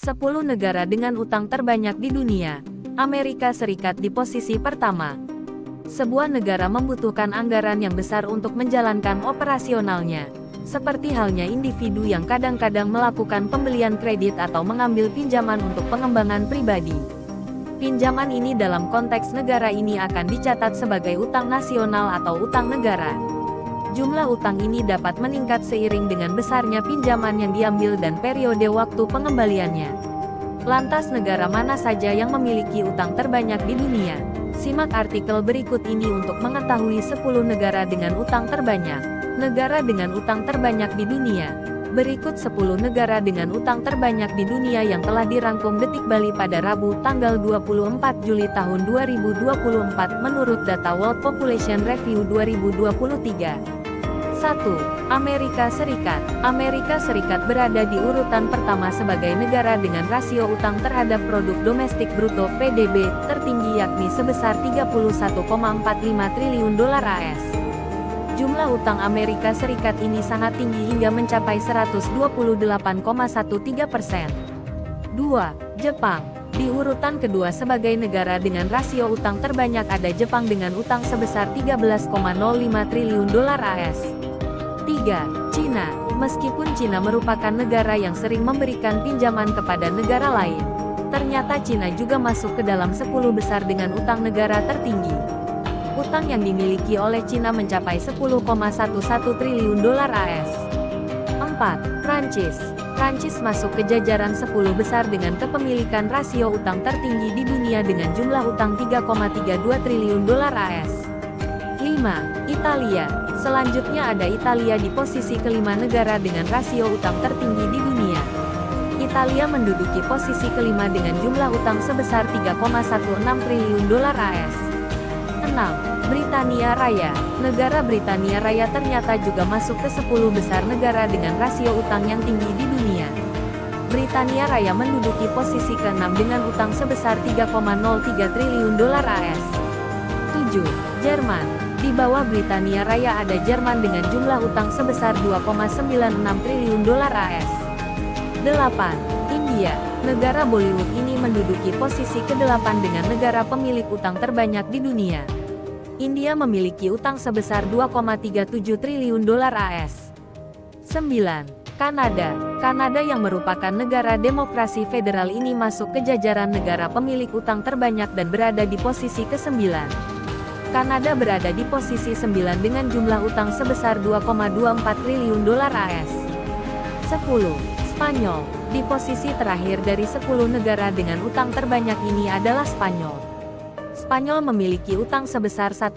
10 negara dengan utang terbanyak di dunia. Amerika Serikat di posisi pertama. Sebuah negara membutuhkan anggaran yang besar untuk menjalankan operasionalnya. Seperti halnya individu yang kadang-kadang melakukan pembelian kredit atau mengambil pinjaman untuk pengembangan pribadi. Pinjaman ini dalam konteks negara ini akan dicatat sebagai utang nasional atau utang negara. Jumlah utang ini dapat meningkat seiring dengan besarnya pinjaman yang diambil dan periode waktu pengembaliannya. Lantas negara mana saja yang memiliki utang terbanyak di dunia? Simak artikel berikut ini untuk mengetahui 10 negara dengan utang terbanyak. Negara dengan utang terbanyak di dunia. Berikut 10 negara dengan utang terbanyak di dunia yang telah dirangkum Detik Bali pada Rabu tanggal 24 Juli tahun 2024 menurut data World Population Review 2023. 1. Amerika Serikat. Amerika Serikat berada di urutan pertama sebagai negara dengan rasio utang terhadap produk domestik bruto (PDB) tertinggi yakni sebesar 31,45 triliun dolar AS. Jumlah utang Amerika Serikat ini sangat tinggi hingga mencapai 128,13%. 2. Jepang. Di urutan kedua sebagai negara dengan rasio utang terbanyak ada Jepang dengan utang sebesar 13,05 triliun dolar AS. 3. Cina. Meskipun Cina merupakan negara yang sering memberikan pinjaman kepada negara lain, ternyata Cina juga masuk ke dalam 10 besar dengan utang negara tertinggi. Utang yang dimiliki oleh Cina mencapai 10,11 triliun dolar AS. 4. Prancis. Prancis masuk ke jajaran 10 besar dengan kepemilikan rasio utang tertinggi di dunia dengan jumlah utang 3,32 triliun dolar AS. 5. Italia. Selanjutnya ada Italia di posisi kelima negara dengan rasio utang tertinggi di dunia. Italia menduduki posisi kelima dengan jumlah utang sebesar 3,16 triliun dolar AS. 6. Britania Raya. Negara Britania Raya ternyata juga masuk ke 10 besar negara dengan rasio utang yang tinggi di dunia. Britania Raya menduduki posisi ke-6 dengan utang sebesar 3,03 triliun dolar AS. 7. Jerman. Di bawah Britania Raya ada Jerman dengan jumlah utang sebesar 2,96 triliun dolar AS. 8. India. Negara Bollywood ini menduduki posisi ke-8 dengan negara pemilik utang terbanyak di dunia. India memiliki utang sebesar 2,37 triliun dolar AS. 9. Kanada. Kanada yang merupakan negara demokrasi federal ini masuk ke jajaran negara pemilik utang terbanyak dan berada di posisi ke-9. Kanada berada di posisi 9 dengan jumlah utang sebesar 2,24 triliun dolar AS. 10. Spanyol. Di posisi terakhir dari 10 negara dengan utang terbanyak ini adalah Spanyol. Spanyol memiliki utang sebesar 1,69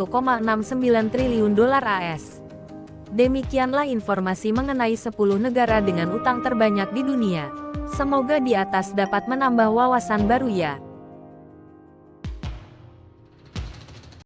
triliun dolar AS. Demikianlah informasi mengenai 10 negara dengan utang terbanyak di dunia. Semoga di atas dapat menambah wawasan baru ya.